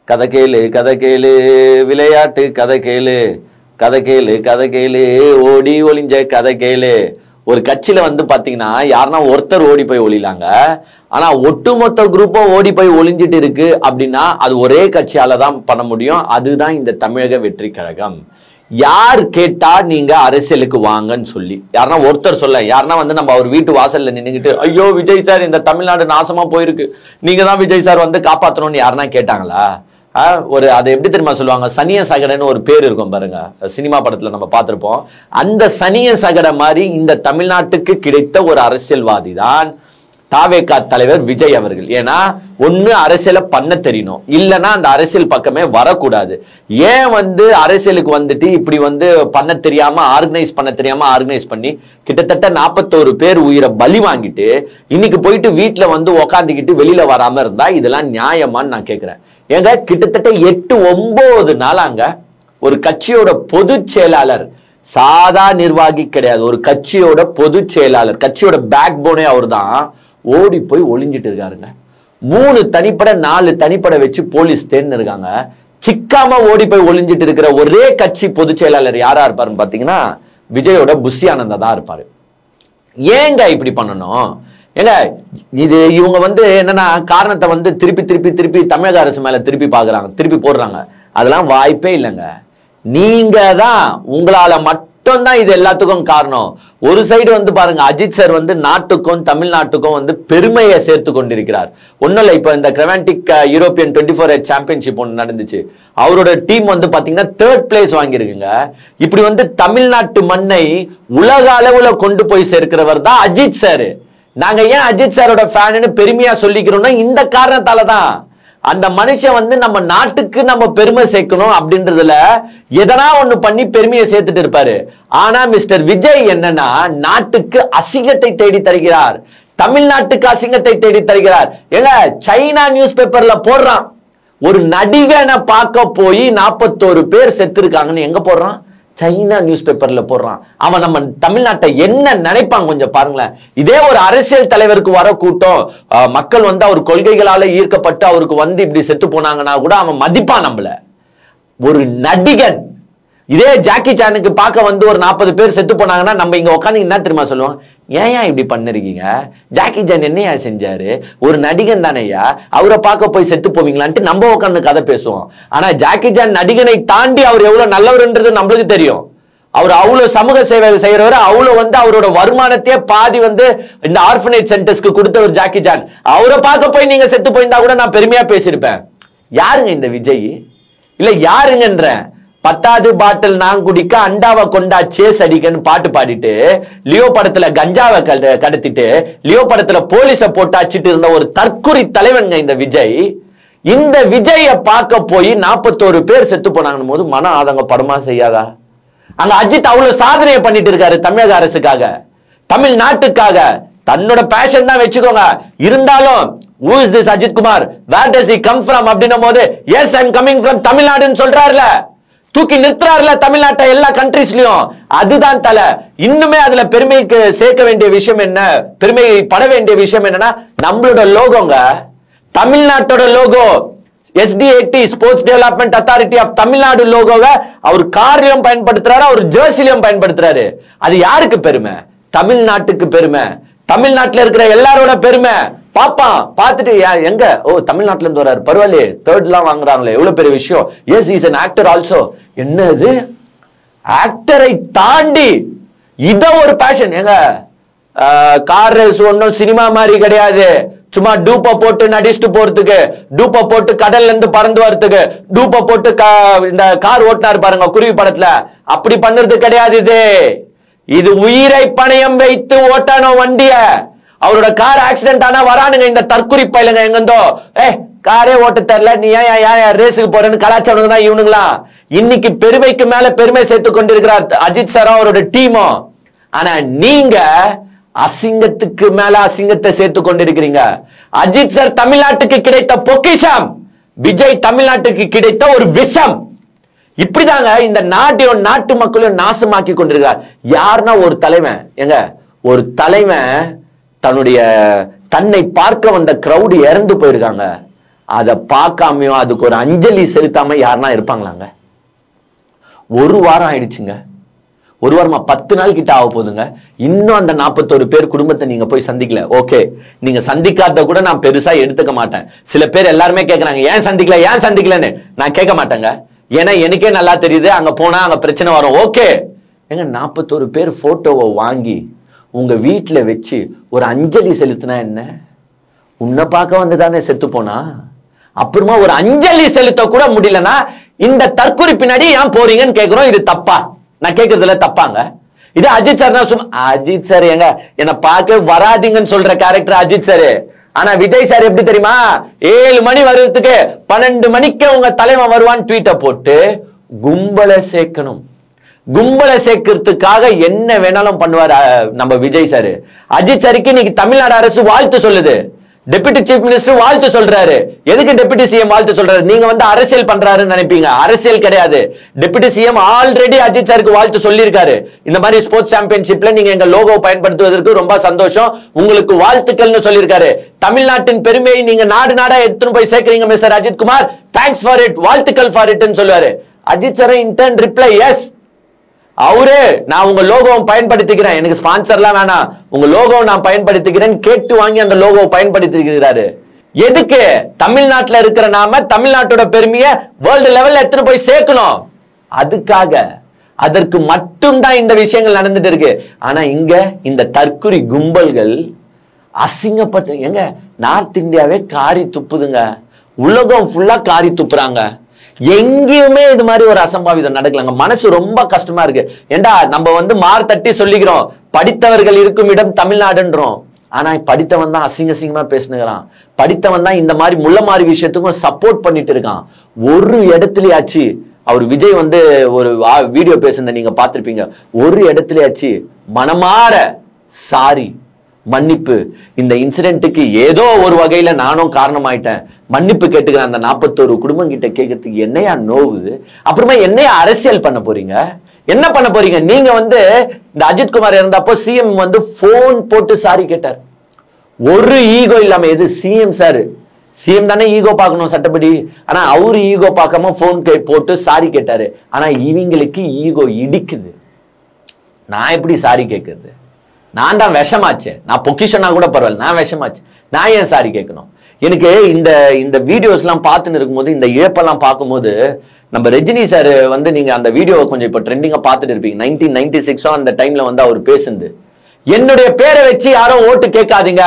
கதை கேளு கதை கேளு விளையாட்டு கதை கேளு கதை கேளு கதை கேளு ஓடி ஒளிஞ்ச கதை கேளு. ஒரு கட்சியில வந்து பாத்தீங்கன்னா யாருன்னா ஒருத்தர் ஓடி போய் ஒளிலாங்க, ஆனா ஒட்டுமொத்த குரூப்பும் ஓடி போய் ஒளிஞ்சிட்டு இருக்கு அப்படின்னா அது ஒரே கட்சியால தான் பண்ண முடியும். அதுதான் இந்த தமிழக வெற்றி கழகம். யார் கேட்டா நீங்க அரசியலுக்கு வாங்கன்னு சொல்லி யாருன்னா ஒருத்தர் சொல்ல, யாருன்னா வந்து நம்ம அவர் வீட்டு வாசல்ல நின்னுக்கிட்டு ஐயோ விஜய் சார் இந்த தமிழ்நாடு நாசமா போயிருக்கு, நீங்க தான் விஜய் சார் வந்து காப்பாற்றணும்னு யாருன்னா கேட்டாங்களா? ஒரு அதை எப்படி தெரியுமா சொல்லுவாங்க, சனிய சகடன்னு ஒரு பேர் இருக்கும் பாருங்க, சினிமா படத்துல நம்ம பார்த்திருப்போம். அந்த சனிய சகட மாதிரி இந்த தமிழ்நாட்டுக்கு கிடைத்த ஒரு அரசியல்வாதி தான் தாவேகா தலைவர் விஜய் அவர்கள். ஏன்னா ஒண்ணு அரசியலை பண்ண தெரியணும், இல்லைன்னா அந்த அரசியல் பக்கமே வரக்கூடாது. ஏன் வந்து அரசியலுக்கு வந்துட்டு இப்படி வந்து பண்ண தெரியாம ஆர்கனைஸ் பண்ணி கிட்டத்தட்ட 41 பேர் உயிரை பலி வாங்கிட்டு இன்னைக்கு போயிட்டு வீட்டுல வந்து உக்காந்துக்கிட்டு வெளியில வராம இருந்தா இதெல்லாம் நியாயமான்னு நான் கேட்கிறேன். ஏங்க கிட்டத்தட்ட 8-9 நாளாங்க ஒரு கட்சியோட பொதுச் செயலாளர், சாதா நிர்வாகி கிடையாது, ஒரு கட்சியோட பொதுச் செயலாளர், கட்சியோட பேக் போனே அவர் தான், ஓடி போய் ஒளிஞ்சிட்டு இருக்காருங்க. 3 தனிப்படை 4 தனிப்படை வச்சு போலீஸ் தேர்ந்து இருக்காங்க. சிக்காம ஓடி போய் ஒளிஞ்சிட்டு இருக்கிற ஒரே கட்சி பொதுச் செயலாளர் யாரா இருப்பாருன்னு பாத்தீங்கன்னா விஜயோட புஷி ஆனந்தா தான் இருப்பாரு. ஏங்க இப்படி பண்ணணும்? ஏங்க இது இவங்க வந்து என்னன்னா காரணத்தை வந்து திருப்பி தமிழக அரசு மேல திருப்பி போடுறாங்க. அதெல்லாம் வாய்ப்பே இல்லைங்க. நீங்க தான், உங்களால மட்டும்தான் இது எல்லாத்துக்கும் காரணம். ஒரு சைடு வந்து பாருங்க, அஜித் சார் வந்து நாட்டுக்கும் தமிழ்நாட்டுக்கும் வந்து பெருமையை சேர்த்து கொண்டிருக்கிறார். ஒன்னும் இல்ல, இப்ப இந்த கிரவாண்டிக் யூரோப்பியன் 24 சாம்பியன்ஷிப் ஒன்று நடந்துச்சு, அவரோட டீம் வந்து பாத்தீங்கன்னா 3rd பிளேஸ் வாங்கியிருக்குங்க. இப்படி வந்து தமிழ்நாட்டு மண்ணை உலக அளவுல கொண்டு போய் சேர்க்கிறவர் தான் அஜித் சார். நாங்க ஏன் அஜித் சாரோட ஃபேன்னு பெருமையா சொல்லிக்கிறோம்னா இந்த காரணத்தால தான். அந்த மனுஷன் வந்து நம்ம நாட்டுக்கு நம்ம பெருமை சேர்க்கணும் அப்படின்றதுல எதனா ஒண்ணு பண்ணி பெருமையை சேர்த்துட்டு இருப்பாரு. ஆனா மிஸ்டர் விஜய் என்னன்னா நாட்டுக்கு அசிங்கத்தை தேடி தருகிறார், தமிழ்நாட்டுக்கு அசிங்கத்தை தேடி தருகிறார். ஏங்க சைனா நியூஸ் பேப்பர்ல போடுறான், ஒரு நடிகனை பார்க்க போய் 41 பேர் செத்து இருக்காங்கன்னு எங்க போடுறான்? சைனா நியூஸ் பேப்பர்ல போடுறான். அவன் நம்ம தமிழ்நாட்டை என்ன நினைப்பாங்க கொஞ்சம் பாருங்களேன். இதே ஒரு அரசியல் தலைவருக்கு வர கூட்டம், மக்கள் வந்து அவர் கொள்கைகளால ஈர்க்கப்பட்டு அவருக்கு வந்து இப்படி செத்து போனாங்கன்னா கூட அவன் மதிப்பான் நம்மள. ஒரு நடிகன் இதே ஜாக்கி சானுக்கு பார்க்க வந்து ஒரு 40 பேர் செத்து போனாங்கன்னா நம்ம இங்க உட்காந்து என்ன தெரியுமா சொல்லுவோம், ஏன் இப்படி பண்ணிருக்கீங்க, ஜாக்கி சான் என்னையா செஞ்சாரு, ஒரு நடிகன் தானையா, அவரை பார்க்க போய் செத்து போவீங்களான்ட்டு நம்ம உட்காந்து கதை பேசுவோம். ஆனா ஜாக்கி சான் நடிகனை தாண்டி அவர் எவ்வளவு நல்லவர்ன்றது நம்மளுக்கு தெரியும். அவர் அவ்வளவு சமூக சேவை செய்யறவர், அவ்வளவு வந்து அவரோட வருமானத்தையே பாதி வந்து இந்த ஆர்ஃபனேஜ் சென்டர்ஸ்க்கு கொடுத்தவர் ஜாக்கி சான். அவரை பார்க்க போய் நீங்க செத்து போயிருந்தா கூட நான் பெருமையா பேசியிருப்பேன். யாருங்க இந்த விஜய்? இல்ல யாருங்கன்ற 10வது பாட்டில் நான் குடிக்க அண்டாவை கொண்டா சேஸ் அடிக்கன்னு பாட்டு பாடிட்டு லியோ படத்துல கஞ்சாவை கடத்திட்டு லியோ படத்துல போலீஸ போட்டு அச்சிட்டு இருந்த ஒரு தற்குறி தலைவனுங்க இந்த விஜய். இந்த விஜய பார்க்க போய் 41 பேர் செத்து போனாங்கன்னு போது மன ஆதங்க படமா செய்யாதா? அங்க அஜித் அவ்வளவு சாதனையை பண்ணிட்டு இருக்காரு தமிழக அரசுக்காக, தமிழ்நாட்டுக்காக. தன்னோட பேஷன் தான் வச்சுக்கோங்க. இருந்தாலும் who is this Ajith Kumar, where does he come from அப்படின்னும் போது yes I am coming from தமிழ்நாடுன்னு சொல்றாருல, தூக்கி நிறுத்துறாருல தமிழ்நாட்டை எல்லா கண்ட்ரீஸ்லயும். அதுதான் தலை. இன்னுமே அதுல பெருமைக்கு சேர்க்க வேண்டிய விஷயம் என்ன, பெருமை பட வேண்டிய விஷயம் என்னன்னா நம்மளோட லோகோங்க, தமிழ்நாட்டோட logo SDAT sports development authority of Tamil Nadu லோகோவை அவர் கார்லயும் பயன்படுத்துறாரு, அவர் ஜெர்சிலையும் பயன்படுத்துறாரு. அது யாருக்கு பெருமை? தமிழ்நாட்டுக்கு பெருமை, தமிழ்நாட்டுல இருக்கிற எல்லாரோட பெருமை. பாப்பான் பார்த்துட்டு எங்க, ஓ தமிழ்நாட்டுல இருந்து வர்றாரு, பரவாயில்லையே, 3rd எல்லாம் வாங்குறாங்களே, எவ்வளவு பெரிய விஷயம். Yes is an actor also. என்னது ஆக்டரை தாண்டி இத ஒரு பேஷன். எங்க கார் ரேஸ் ஒன்னும் சினிமா மாதிரி கிடையாது. சும்மா டூப்ப போட்டு நடிச்சுட்டு போறதுக்கு, டூப்ப போட்டு கடல்ல இருந்து பறந்து வரதுக்கு, டூப்ப போட்டு இந்த கார் ஓட்டினாரு பாருங்க குருவி படத்துல, அப்படி பண்றது கிடையாது. இது உயிரை பணயம் வைத்து ஓட்டானோ வண்டிய. அவரோட கார் ஆக்சிடென்ட் ஆனா வரானுங்க இந்த தற்குறி பயிலுங்க எங்கந்தோ, காரே ஓட்ட தெரியல, நீ ஏன் ரேஸுக்கு போறேன்னு கலாச்சாரம் தான் இவனுங்களா. இன்னைக்கு பெருமைக்கு மேல பெருமை சேர்த்து கொண்டிருக்கிறார் அஜித் சாரும் அவரோட டீமும். ஆனா நீங்க அசிங்கத்துக்கு மேல அசிங்கத்தை சேர்த்து கொண்டிருக்கிறீங்க. அஜித் சார் தமிழ்நாட்டுக்கு கிடைத்த பொக்கிஷம், விஜய் தமிழ்நாட்டுக்கு கிடைத்த ஒரு விஷம். இப்படிதாங்க இந்த நாட்டு மக்களையும் நாசமாக்கி கொண்டிருக்கிறார். யாருன்னா ஒரு தலைவன், எங்க ஒரு தலைவன் தன்னை பார்க்க வந்த கிரௌடு இறந்து போயிருக்காங்க. அதை பார்க்காமையும் அதுக்கு ஒரு அஞ்சலி செலுத்தாம யாருன்னா இருப்பாங்களாங்க? ஒரு வாரம் ஆயிடுச்சுங்க, ஒரு வாரமா 10 நாள் கிட்ட ஆக போதுங்க. இன்னும் அந்த 41 பேர் குடும்பத்தை நீங்க போய் சந்திக்கல. ஓகே, நீங்க சந்திக்காத கூட நான் பெருசா எடுத்துக்க மாட்டேன். சில பேர் எல்லாருமே கேட்கறாங்க, ஏன் சந்திக்கல ஏன் சந்திக்கலன்னு. நான் கேட்க மாட்டேங்க, ஏன்னா எனக்கே நல்லா தெரியுது அங்க போனா அங்க பிரச்சனை வரும். ஓகே, எங்க 41 பேர் போட்டோவை வாங்கி உங்க வீட்டுல வச்சு ஒரு அஞ்சலி செலுத்தினா என்ன? உன்னை பார்க்க வந்துதானே செத்து போனா, அப்புறமா ஒரு அஞ்சலி செலுத்த கூட முடியலன்னா இந்த தற்கொலை பின்னாடி ஏன் போறீங்கன்னு கேட்கிறோம். இது தப்பா? நான் கேட்கறதுல தப்பாங்க? இது அஜித் சார் தான். அஜித் சார் எங்க என்ன பார்க்க வராதிங்கன்னு சொல்ற கேரக்டர் அஜித் சார். ஆனா விஜய் சார் எப்படி தெரியுமா, 7 மணி வருவதுக்கு 12 மணிக்கு உங்க தலைவன் வருவான்னு ட்வீட்டை போட்டு கும்பலை சேர்க்கணும். கும்பலை சேர்க்கறதுக்காக என்ன வேணாலும் பண்ணுவார் நம்ம விஜய் சார். அஜித் சாருக்கு இன்னைக்கு தமிழ்நாடு அரசு வாழ்த்து சொல்லுது. டெபுட்டி சீஃப் மினிஸ்டர் வாழ்த்து சொல்றாரு. எதுக்கு டெபுட்டி சிஎம் வாழ்த்து சொல்றாரு? நீங்க வந்து அரசியல் பண்றாருன்னு நினைப்பீங்க, அரசியல் கிடையாது. டெபுட்டி சிஎம் ஆல்ரெடி அஜித் சாருக்கு வாழ்த்து சொல்லியிருக்காரு. இந்த மாதிரி ஸ்போர்ட்ஸ் சாம்பியன்ஷிப்ல நீங்க எங்க லோகோ பயன்படுத்துவதற்கு ரொம்ப சந்தோஷம், உங்களுக்கு வாழ்த்துக்கள்னு சொல்லியிருக்காரு. தமிழ்நாட்டின் பெருமையை நீங்க நாடு நாடா எடுத்துன்னு போய் சேர்க்கிறீங்க mister Ajith Kumar, thanks for it, வாழ்த்துக்கள் ஃபார் இட்னு சொல்லுவாரு. Ajith sir in turn reply yes, அவரு நான் உங்க லோகோவை பயன்படுத்திக்கிறேன், எனக்கு ஸ்பான்சர்லாம் வேணாம், உங்க லோகோவை நான் பயன்படுத்திக்கிறேன் கேட்டு வாங்கி அந்த லோகோவை பயன்படுத்திக்கிறாரு. எதுக்கு? தமிழ்நாட்டில் இருக்கிற நாம தமிழ்நாட்டோட பெருமையை வேர்ல்டு லெவல்ல எடுத்துட்டு போய் சேர்க்கணும். அதுக்காக, அதற்கு மட்டும்தான் இந்த விஷயங்கள் நடந்துட்டு இருக்கு. ஆனா இங்க இந்த தற்குறி கும்பல்கள் அசிங்கப்பட்டு எங்க நார்த் இந்தியாவே காரி துப்புதுங்க, உலகம் ஃபுல்லா காரி துப்புறாங்க. எங்கேயுமே இது மாதிரி ஒரு அசம்பாவிதம் நடக்கலங்க. மனசு ரொம்ப கஷ்டமா இருக்கு. ஏண்டா நம்ம வந்து மார் தட்டி சொல்லிக்கிறோம் படித்தவர்கள் இருக்கும் இடம் தமிழ்நாடுன்றோம். ஆனா படித்தவன் தான் அசிங்க அசிங்கமா பேசுனுகிறான். படித்தவன் தான் இந்த மாதிரி முள்ள மாதிரி விஷயத்துக்கும் சப்போர்ட் பண்ணிட்டு இருக்கான். ஒரு இடத்துலயாச்சு அவர் விஜய் வந்து ஒரு வீடியோ பேசுனத நீங்க பார்த்திருப்பீங்க, ஒரு இடத்துலயாச்சு மனமாற சாரி மன்னிப்பு, இந்த இன்சிடென்ட்டுக்கு ஏதோ ஒரு வகையில நானும் காரணமாயிட்டேன், மன்னிப்பு கேட்டுக்கிறேன் அந்த 41 குடும்பம் கிட்ட கேட்கறதுக்கு என்னையா நோவுது? அப்புறமா என்னையா அரசியல் பண்ண போறீங்க? என்ன பண்ண போறீங்க? நீங்க வந்து இந்த அஜித் குமார் இருந்தப்போ சிஎம் வந்து போன் போட்டு சாரி கேட்டார். ஒரு ஈகோ இல்லாம. எது சிஎம் சார்? சிஎம் தானே ஈகோ பார்க்கணும் சட்டப்படி. ஆனா அவரு ஈகோ பார்க்காம போன் போட்டு சாரி கேட்டாரு. ஆனா இவங்களுக்கு ஈகோ இடிக்குது. நான் எப்படி சாரி கேட்கறது? நான் தான் விஷமாச்சேன். நான் பொக்கிஷனா கூட பரவாயில்ல, நான் விஷமாச்சு, நான் ஏன் சாரி கேட்கணும்? எனக்கு இந்த வீடியோஸ் எல்லாம் பார்த்துன்னு இருக்கும்போது, இந்த இழப்பெல்லாம் பார்க்கும்போது, நம்ம ரஜினி சார் வந்து நீங்க அந்த வீடியோவை கொஞ்சம் இப்ப ட்ரெண்டிங்கா பார்த்துட்டு இருப்பீங்க. 1996 அந்த டைம்ல வந்து அவர் பேசுது, என்னுடைய பேரை வச்சு யாரும் ஓட்டு கேட்காதீங்க,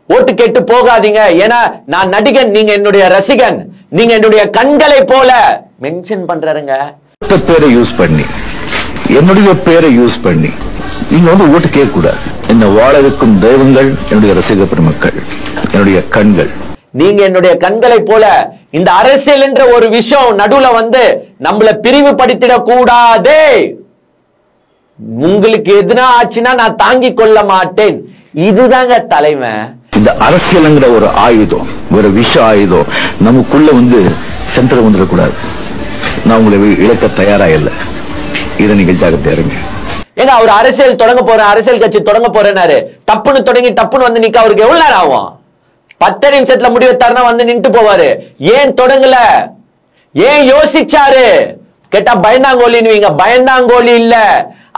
ஓட்டு கேட்டு போகாதீங்க, ஏன்னா நான் நடிகன், நீங்க என்னுடைய ரசிகன், நீங்க என்னுடைய கண்களை போல மென்ஷன் பண்றாருங்க. பேரை யூஸ் பண்ணி, என்னுடைய பேரை யூஸ் பண்ணி நீங்க வந்து ஓட்டு கேட்க கூடாது. என்ன வாழ இருக்கும் தெய்வங்கள் என்னுடைய ரசிக பெருமக்கள், என்னுடைய கண்கள், நீங்க என்னுடைய கண்களை போல. இந்த அரசியல் என்ற ஒரு விஷயம் நடுவுல வந்து நம்மள பிரிவுபடுத்திட கூடாதே. உங்களுக்கு எதுனா ஆச்சுன்னா நான் தாங்கிக் கொள்ள மாட்டேன். இதுதாங்க தலைவன். இந்த அரசியல்ங்கிற ஒரு ஆயுதம், ஒரு விஷ ஆயுதம் நமக்குள்ள வந்து சென்டர் வந்துடக்கூடாது. நான் உங்களை இழக்க தயாரா இல்லை, இதை நீங்க ஜாகிரதையா இருங்க. ஏன்னா அவர் அரசியல் தொடங்க போறேன், அரசியல் கட்சி தொடங்க போறேன்னாரு. டப்புன்னு தொடங்கி டப்புன்னு வந்து நிக்க அவருக்கு எவ்வளவு நேரம் ஆகும்? 10 நிமிஷத்துல முடிவெத்தாருன்னா வந்து நின்று போவாரு. ஏன் தொடங்கல? ஏன் யோசிச்சாரு? கேட்டா பயந்தாங்கோலின்னு. பயந்தாங்கோலி இல்ல,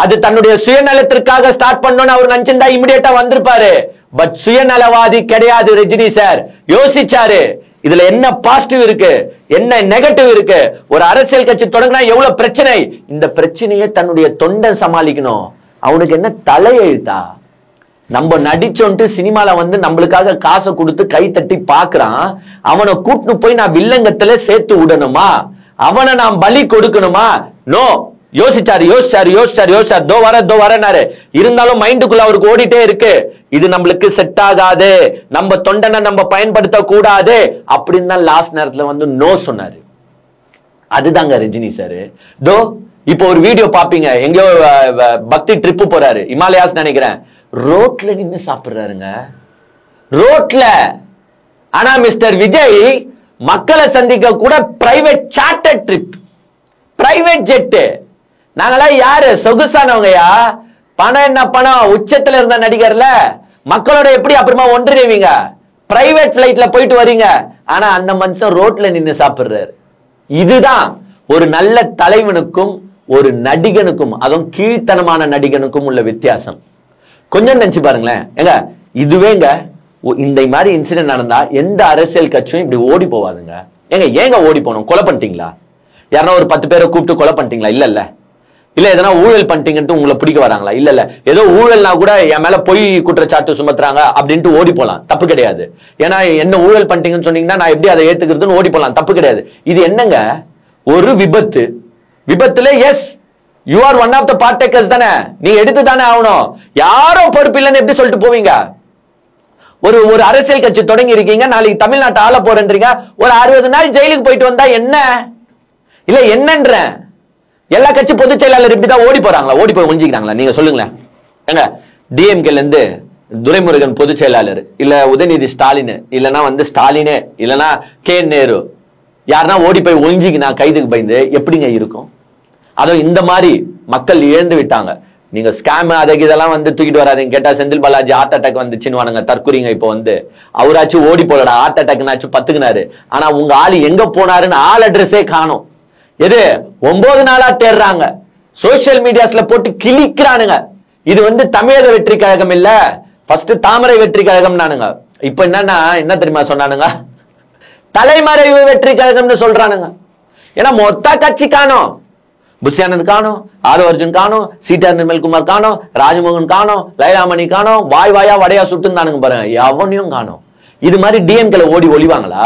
அது தன்னுடைய சுயநலத்திற்காக ஸ்டார்ட் பண்ணணும்னு அவர் நினைச்சிருந்தா இமிடியேட்டா வந்திருப்பாரு. பட் சுயநலவாதி கிடையாது ரஜினி சார். யோசிச்சாரு, இதுல என்ன பாசிட்டிவ் இருக்கு, என்ன நெகட்டிவ் இருக்கு, ஒரு அரசியல் கட்சி தொடங்கினா எவ்வளவு பிரச்சனை, இந்த பிரச்சனையை தன்னுடைய தொண்டன் சமாளிக்கணும். அவனுக்கு என்ன தலையெழுத்தா? நம்ம நடிச்சோன்ட்டு சினிமால வந்து நம்மளுக்காக காசை கொடுத்து கை தட்டி பாக்குறான், அவனை கூட்டு போய் நான் வில்லங்கத்துல சேர்த்து விடணுமா? அவனை நான் பலி கொடுக்கணுமா? நோ. யோசிச்சாரு யோசிச்சாரு யோசிச்சாரு யோசிச்சாரு, தோ வரனாரு. இருந்தாலும் மைண்டுக்குள்ள அவருக்கு ஓடிட்டே இருக்கு, இது நம்மளுக்கு செட் ஆகாது, நம்ம தொண்டனை நம்ம பயன்படுத்த கூடாது அப்படின்னு தான் லாஸ்ட் நேரத்துல வந்து நோ சொன்னாரு. அதுதாங்க ரஜினி சாரு. தோ இப்போ ஒரு வீடியோ பாப்பீங்க, எங்கயோ பக்தி ட்ரிப்பு போறாரு, இமாலயாஸ் நினைக்கிறேன், ரோட்ல நின்னு சாப்பிடுறாருங்க, ரோட்ல. ஆனா மிஸ்டர் விஜய் மக்களை சந்திக்க கூட private charter trip, private jet. நாங்களாம் யாரு? சொகுசானவங்கயா? பணம் என்ன பணம்? உச்சத்துல இருந்த நடிகர்ல மக்களோட எப்படி அப்புறமா ஒன்றிணைவீங்க? பிரைவேட் பிளைட்ல போயிட்டு வரீங்க, ஆனா அந்த மனுஷன் ரோட்ல நின்னு சாப்பிடுறாரு. இதுதான் ஒரு நல்ல தலைவனுக்கும் ஒரு நடிகனுக்கும், அதுவும் கீழ்த்தனமான நடிகனுக்கும் உள்ள வித்தியாசம். கொஞ்சம் நினைச்சு பாருங்களேன். ஏங்க இதுவேங்க இந்த மாதிரி இன்சிடென்ட் நடந்தா எந்த அரசியல் கட்சியும் இப்படி ஓடி போவாதுங்க. ஏங்க ஓடி போனோம்? கொலை பண்ணிட்டீங்களா? யாரா ஒரு 10 பேரை கூப்பிட்டு கொலை பண்ணிட்டீங்களா? இல்ல எதனா ஊழல் பண்ணிட்டீங்கன்ட்டு உங்களை பிடிக்க வராங்களா? இல்ல ஏதோ ஊழல்னா கூட என் மேல பொய் குற்றச்சாட்டு சுமத்துறாங்க அப்படின்ட்டு ஓடி போலாம், தப்பு கிடையாது. ஏன்னா என்ன ஊழல் பண்ணிட்டீங்கன்னு சொன்னீங்கன்னா நான் எப்படி அதை ஏத்துக்கிறதுன்னு ஓடி போலாம், தப்பு கிடையாது. இது என்னங்க, ஒரு விபத்துல yes you are one of the partakers தானே, நீ எடுத்து தானே ஆகணும். யாரோ பொறுப்பு இல்லைன்னு எப்படி சொல்லிட்டு போவீங்க? ஒரு அரசியல் கட்சி தொடங்கி இருக்கீங்க, நாளைக்கு தமிழ்நாட்டை ஆள போறேன்றீங்க, ஒரு 60 நாள் ஜெயிலுக்கு போயிட்டு வந்தா என்ன? இல்ல என்னன்ற எல்லா கட்சி பொதுச் செயலாளர் இப்படிதான் ஓடி போறாங்களா? ஓடி போய் ஒழிஞ்சிக்கிறாங்களா? நீங்க சொல்லுங்களேன். ஏங்க டிஎம்கேல இருந்து துரைமுருகன் பொதுச் செயலாளர், இல்ல உதயநிதி ஸ்டாலின், இல்லனா ஸ்டாலினே, இல்லனா கே நேரு, யாருன்னா ஓடி போய் ஒழிஞ்சிக்கினா கைதுக்கு பயந்து எப்படிங்க இருக்கும்? அதுவும் இந்த மாதிரி மக்கள் இழந்து விட்டாங்க. நீங்க ஸ்கேம் அதுக்கு இதெல்லாம் தூக்கிட்டு வராதீங்க. கேட்டா செந்தில் பாலாஜி ஹார்ட் அட்டாக் வந்துச்சுன்னு தற்கொலைங்க. இப்போ அவராச்சும் ஓடி போலடா, ஹார்ட் அட்டாக்னாச்சும் பத்துக்கினாரு. ஆனா உங்க ஆளு எங்க போனாருன்னு ஆள் அட்ரஸே காணும். எது 9 நாளா தேடுறாங்க, சோசியல் மீடியாஸ்ல போட்டு கிளிக்கிறானுங்க. இது தமிழக வெற்றி கழகம் இல்ல, ஃபர்ஸ்ட் தாமரை வெற்றி கழகம் நானுங்க. இப்ப என்ன தெரியுமா சொன்னானுங்க? தலைமறைவு வெற்றி கழகம்னு சொல்றானுங்க. ஏன்னா மொத்த கட்சி காணும், புஷ்யானந்த் காணும், ஆறு அர்ஜுன் காணும், சீட்டார் நிர்மல்குமார் காணும், ராஜமோகன் காணும், லைலாமணி காணும், வாயா வடையா சுட்டுந்தானுங்க பாருங்க, எவனையும் காணும். இது மாதிரி டிஎம்கேல ஓடி ஒளிவாங்களா?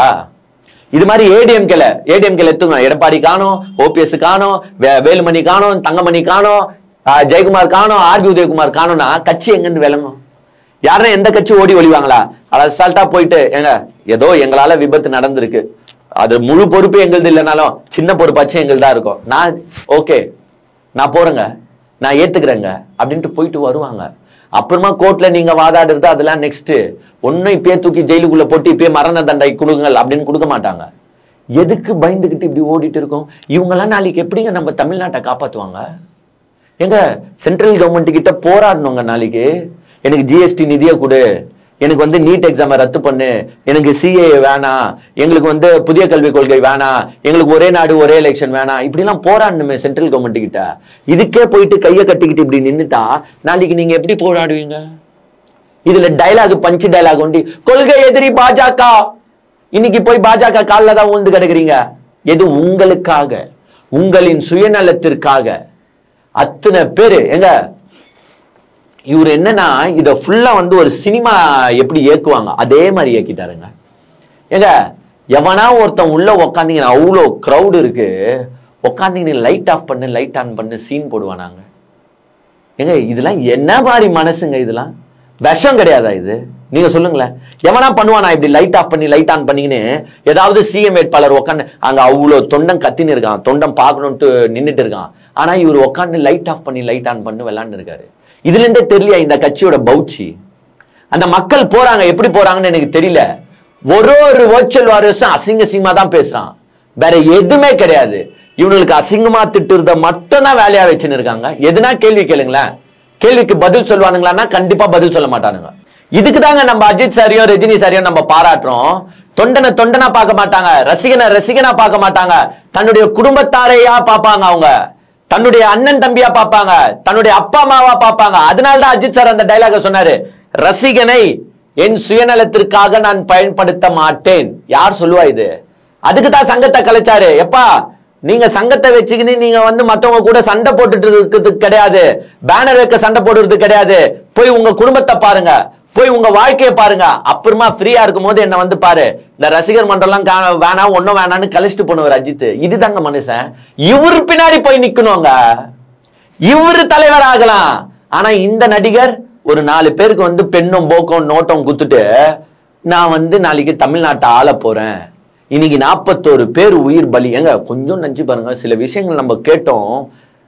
இது மாதிரி ஏடிஎம்கேல எத்துங்க, எடப்பாடி காணும், ஓபிஎஸ் காணும், வேலுமணி காணும், தங்கமணி காணும், ஜெயக்குமார் காணும், ஆர்பி உதயகுமார் காணும்னா கட்சி எங்கிருந்து விளங்கும்? யாருன்னா எந்த கட்சி ஓடி ஒளிவாங்களா? அசால்ட்டா போயிட்டு ஏங்க ஏதோ எங்களால விபத்து நடந்திருக்கு, அது முழு பொறுப்பு எங்களுது இல்லைனாலும் சின்ன பொறுப்பாச்சும் எங்களுதான் இருக்கும், நான் ஓகே நான் போறேங்க, நான் ஏத்துக்கிறேங்க அப்படின்ட்டு போயிட்டு வருவாங்க. அப்புறமா கோர்ட்ல நீங்க வாதாடுறது அதெல்லாம் நெக்ஸ்ட். ஒன்னும் இப்பயே தூக்கி ஜெயிலுக்குள்ள போட்டு இப்பயே மரண தண்டனை கொடுங்கள் அப்படின்னு கொடுக்க மாட்டாங்க. எதுக்கு பயந்துகிட்டு இப்படி ஓடிட்டு இருக்கோம்? இவங்கெல்லாம் நாளைக்கு எப்படிங்க நம்ம தமிழ்நாட்டை காப்பாத்துவாங்க? எங்க சென்ட்ரல் கவர்மெண்ட் கிட்ட போராடணுங்க. நாளைக்கு எனக்கு ஜிஎஸ்டி நிதியை கொடு, எனக்கு நீட் எக்ஸாமை ரத்து பண்ணு, எனக்கு சிஏ வேணாம், எங்களுக்கு புதிய கல்விக் கொள்கை வேணாம், எங்களுக்கு ஒரே நாடு ஒரே எலெக்ஷன் வேணாம், இப்படி எல்லாம் போராடணுமே சென்ட்ரல் கவர்மெண்ட் கிட்ட. இதுக்கே போயிட்டு கையை கட்டிக்கிட்டு இப்படி நின்னுட்டா நாளைக்கு நீங்க எப்படி போராடுவீங்க? இதுல டைலாக் பஞ்சு டைலாக் உண்டி, கொள்கை எதிரி பாஜக. இன்னைக்கு போய் பாஜக காலில் தான் ஊழ்ந்து கிடக்குறீங்க. எது உங்களுக்காக, உங்களின் சுயநலத்திற்காக அத்தனை பேரு. எங்க இவர் என்னன்னா இத ஃபுல்லா ஒரு சினிமா எப்படி இயக்குவாங்க அதே மாதிரி இயக்கிட்டாருங்க. ஏங்க எவனா ஒருத்தன் உள்ள உக்காந்தீங்கன்னா அவ்வளோ கிரௌடு இருக்கு, உக்காந்தீங்கன்னா லைட் ஆஃப் பண்ணு லைட் ஆன் பண்ணு சீன் போடுவானாங்க. ஏங்க இதெல்லாம் என்ன மாதிரி மனசுங்க? இதெல்லாம் விஷம் கிடையாதா இது? நீங்க சொல்லுங்களேன். எவனா பண்ணுவானா இப்படி லைட் ஆஃப் பண்ணி லைட் ஆன் பண்ணின்னு? ஏதாவது சிஎம் வேட்பாளர் உட்காந்து அங்க அவ்வளோ தொண்டன் கத்தின்னு இருக்கான், தொண்டன் பார்க்கணும்ட்டு நின்றுட்டு இருக்கான், ஆனா இவர் உட்காந்து லைட் ஆஃப் பண்ணி லைட் ஆன் பண்ணி விளையாண்டு இருக்காரு. இதுல இருந்தே தெரியல இந்த கட்சியோட பௌச்சி. அந்த மக்கள் போறாங்க, எப்படி போறாங்கன்னு எனக்கு தெரியல. ஒரு வர்ச்சுவல் வாரியர்ஸும் அசிங்க அசிங்கமா தான் பேசுறான், வேற எதுவுமே கிடையாது. இவங்களுக்கு அசிங்கமா திட்டுறத மட்டும் தான் வேலையா வச்சுன்னு இருக்காங்க. எதுனா கேள்வி கேளுங்களேன், கேள்விக்கு பதில் சொல்லுவானுங்களான்னா கண்டிப்பா பதில் சொல்ல மாட்டானுங்க. இதுக்கு தாங்க நம்ம அஜித் சாரியும் ரஜினி சாரியும் நம்ம பாராட்டுறோம். தொண்டனை தொண்டனா பார்க்க மாட்டாங்க, ரசிகனை ரசிகனா பார்க்க மாட்டாங்க, தன்னுடைய குடும்பத்தாரையா பார்ப்பாங்க, அவங்க தன்னுடைய அண்ணன் தம்பியா பார்ப்பாங்க, தன்னுடைய அப்பா அம்மாவா பார்ப்பாங்க. அதனாலதான் அஜித் சார் அந்த டைலாக சொன்னாரு, ரசிகனை என் சுயநலத்திற்காக நான் பயன்படுத்த மாட்டேன். யார் சொல்லுவா இது? அதுக்குதான் சங்கத்தை கலைச்சாரு. எப்பா நீங்க சங்கத்தை வச்சுக்கின்னு நீங்க மத்தவங்க கூட சண்டை போட்டுட்டு இருக்கிறதுக்கு கிடையாது, பேனர் வைக்க சண்டை போடுறது கிடையாது. போய் உங்க குடும்பத்தை பாருங்க, போய் உங்க வாழ்க்கையை பாருங்க, அப்புறமா ஃப்ரீயா இருக்கும் போது என்ன பாரு. இந்த ரசிகர் மன்றம்லாம் வேணாம் ஒன்னும் வேணான்னு கழிச்சுட்டு போனவர் அஜித். இதுதாங்க மனுஷன். இவரு பின்னாடி போய் நிக்கணுங்க, இவரு தலைவர் ஆகலாம். ஆனா இந்த நடிகர் ஒரு 4 பேருக்கு பெண்ணும் போக்கம் நோட்டம் குத்துட்டு நான் நாளைக்கு தமிழ்நாட்டை ஆள போறேன், இன்னைக்கு 41 பேர் உயிர் பலி. ஏங்க கொஞ்சம் நினைச்சு பாருங்க, சில விஷயங்கள் நம்ம கேட்டோம்,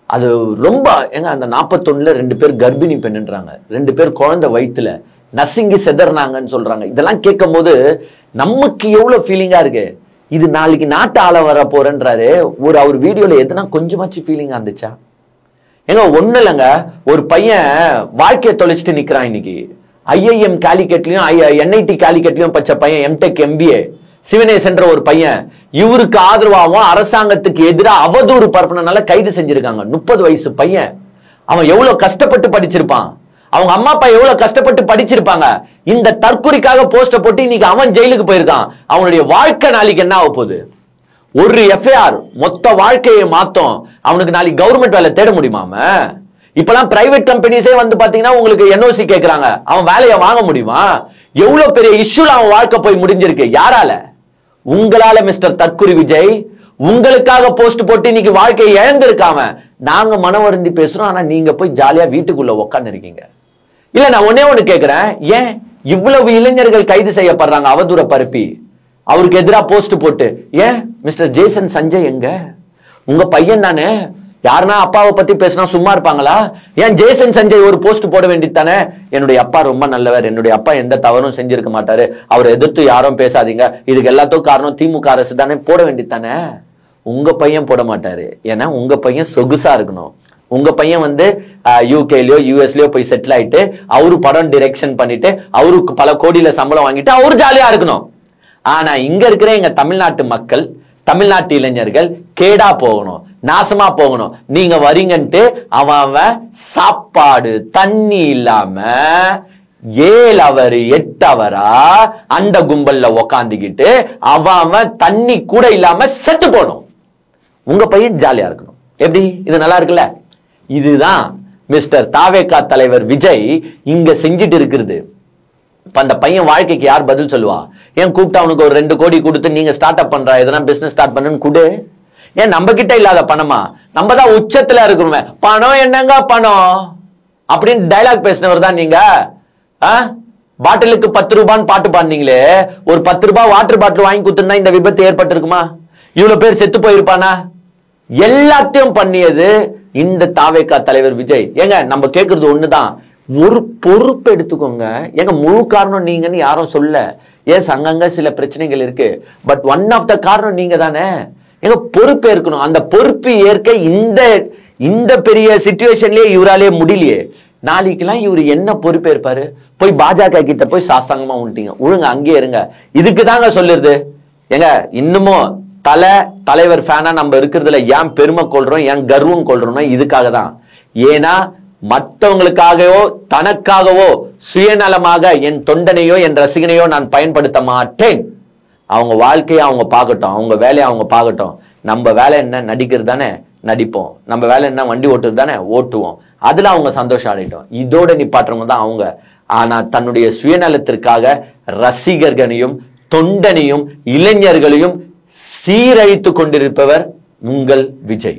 அது ரொம்ப ஏங்க. அந்த 41ல 2 பேர் கர்ப்பிணி பெண்ணுன்றாங்க, 2 பேர் குழந்தை வயிற்றுல நசுங்கி செதறாங்கன்னு சொல்றாங்க. இதெல்லாம் கேட்கும் போது நமக்கு எவ்வளவு ஃபீலிங்கா இருக்கு. இது நாளைக்கு நாட்டு ஆள வர போறேன்றாரு. அவர் வீடியோல எதுனா கொஞ்சமாச்சு ஃபீலிங்கா இருந்துச்சா? ஏங்க ஒண்ணு இல்லைங்க, ஒரு பையன் வாழ்க்கையை தொலைச்சிட்டு நிக்கிறான் இன்னைக்கு. IIM காலிக்கட்லயும் NIT காலிக்கட்லயும் பச்ச பையன் எம்டெக் MBA சிவனேஷ் என்ற ஒரு பையன் இவருக்கு ஆதரவாகவும் அரசாங்கத்துக்கு எதிராக அவதூறு பரப்புனால கைது செஞ்சிருக்காங்க. 30 வயசு பையன். அவன் எவ்வளவு கஷ்டப்பட்டு படிச்சிருப்பான், அவங்க அம்மா அப்பா எவ்வளவு கஷ்டப்பட்டு படிச்சிருப்பாங்க. இந்த தற்கொலைக்காக போஸ்ட போட்டு இன்னைக்கு அவன் ஜெயிலுக்கு போயிருக்கான். அவனுடைய வாழ்க்கை நாளைக்கு என்ன ஆக போகுது? ஒரு FIR மொத்த வாழ்க்கையை மாத்தம். அவனுக்கு நாளைக்கு கவர்மெண்ட் வேலை தேட முடியுமாம? இப்பெல்லாம் பிரைவேட் கம்பெனிஸே வந்து பாத்தீங்கன்னா உங்களுக்கு NOC கேக்குறாங்க. அவன் வேலையை வாங்க முடியுமா? எவ்வளவு பெரிய இஷ்யூல அவன் வாழ்க்கை போய் முடிஞ்சிருக்கு. யாரால? உங்களால மிஸ்டர் தற்குறி விஜய். உங்களுக்காக போஸ்ட் போட்டு இன்னைக்கு வாழ்க்கையை இழந்திருக்காம நாங்க மன வருந்தி பேசுறோம். ஆனா நீங்க போய் ஜாலியா வீட்டுக்குள்ள உட்கார்ந்து இருக்கீங்க. இல்ல நான் ஒன்னே ஒண்ணு கேக்குறேன், ஏன் இவ்வளவு இளைஞர்கள் கைது செய்யப்படுறாங்க அவதூற பரப்பி அவருக்கு எதிராக போஸ்ட் போட்டு? ஏன் மிஸ்டர் ஜேசன் சஞ்சய் எங்க? உங்க பையன் தானே. யாருன்னா அப்பாவை பத்தி பேசினா சும்மா இருப்பாங்களா? ஏன் ஜேசன் சஞ்சய் ஒரு போஸ்ட் போட வேண்டியது தானே? என்னுடைய அப்பா ரொம்ப நல்லவர், என்னுடைய அப்பா எந்த தவறும் செஞ்சிருக்க மாட்டாரு, அவரை எதிர்த்து யாரும் பேசாதீங்க, இதுக்கு எல்லாத்துக்கும் காரணம் திமுக அரசு தானே போட வேண்டியது தானே? உங்க பையன் போட மாட்டாரு. ஏன்னா உங்க பையன் சொகுசா இருக்கணும். உங்க பையன் வந்து UK-லயோ US-லயோ போய் செட்டில் ஆயிட்டு அவரு படம் டிரெக்ஷன் பண்ணிட்டு அவருக்கு பல கோடியில சம்பளம் வாங்கிட்டு அவரு ஜாலியா இருக்கணும். ஆனா இங்க இருக்கிற எங்க தமிழ்நாட்டு மக்கள், தமிழ்நாட்டு இளைஞர்கள் கேடா போகணும், நாசமா போகணும். நீங்க வரீங்கன்ட்டு அவன் சாப்பாடு தண்ணி இல்லாம 7 அவர் 8 அவரா அந்த கும்பல்ல உக்காந்துக்கிட்டு அவன் தண்ணி கூட இல்லாம செத்து போகணும். உங்க பையன் ஜாலியா இருக்கணும். எப்படி? இது நல்லா இருக்குல்ல? இதுதான் மிஸ்டர் தாவேகா தலைவர் விஜய் இங்க செஞ்சிட்டு இருக்கிறது. அந்த பையன் வாழ்க்கைக்கு யார் பதில் சொல்லுவா? ஏன் கூப்பிட்டா அவனுக்கு ஒரு 2 கோடி கொடுத்து நீங்க ஸ்டார்ட் அப் பண்ற எதனா பிசினஸ் ஸ்டார்ட் பண்ணுன்னு கொடு. ஏன் நம்ம கிட்ட இல்லாத பணமா? நம்ம தான் உச்சத்துல இருக்கிறோமே. பணம் என்னங்க பணம் அப்படின்னு டைலாக் பேசினவர் தான் நீங்க. பாட்டிலுக்கு 10 ரூபான்னு பாட்டு பாடுனீங்களே, ஒரு 10 ரூபாய் வாட்டர் பாட்டில் வாங்கி கொடுத்துருந்தா இந்த விபத்து ஏற்பட்டிருக்குமா? இவ்வளவு பேர் செத்து போயிருப்பானா? எல்லாத்தையும் பண்ணியது இந்த தாவேகா தலைவர் விஜய். ஏங்க நம்ம கேட்கறது ஒண்ணுதான், ஒரு பொறுப்பு எடுத்துக்கோங்க. எங்க முழு காரணம் நீங்கன்னு யாரும் சொல்ல. எஸ் அங்கங்க சில பிரச்சனைகள் இருக்கு, பட் ஒன் ஆஃப் த காரணம் நீங்க தானே. எங்க பொறுப்பு ஏற்கணும். அந்த பொறுப்பு ஏற்க இந்த பெரிய சிச்சுவேஷன்லயே இவராலே முடியலையே. நாளைக்கெல்லாம் இவரு என்ன பொறுப்பு ஏற்பாரு? போய் பாஜக கிட்ட போய் சாஸ்தாங்கமா உண்டிங்க, ஒழுங்க அங்கேயே இருங்க. இதுக்கு தாங்க சொல்லுறது. ஏங்க இன்னமும் தலைவர் ஃபேனா நம்ம இருக்கிறதுல ஏன் பெருமை கொள்றோம், ஏன் கர்வம் கொள்றோம்னா இதுக்காக தான். ஏன்னா மற்றவங்களுக்காகவோ தனக்காகவோ சுயநலமாக என் தொண்டனையோ என் ரசிகனையோ நான் பயன்படுத்த மாட்டேன். அவங்க வாழ்க்கையை அவங்க பார்க்கட்டும், அவங்க வேலையை அவங்க பார்க்கட்டும். நம்ம வேலை என்ன? நடிக்கிறது தானே, நடிப்போம். நம்ம வேலை என்ன? வண்டி ஓட்டுறது தானே, ஓட்டுவோம். அதுல அவங்க சந்தோஷம் அடையட்டும். இதோட நிப்பாட்டுறவங்க தான் அவங்க. ஆனா தன்னுடைய சுயநலத்திற்காக ரசிகர்களையும் தொண்டனையும் இளைஞர்களையும் சீரழித்துக் கொண்டிருப்பவர் உங்கள் விஜய்.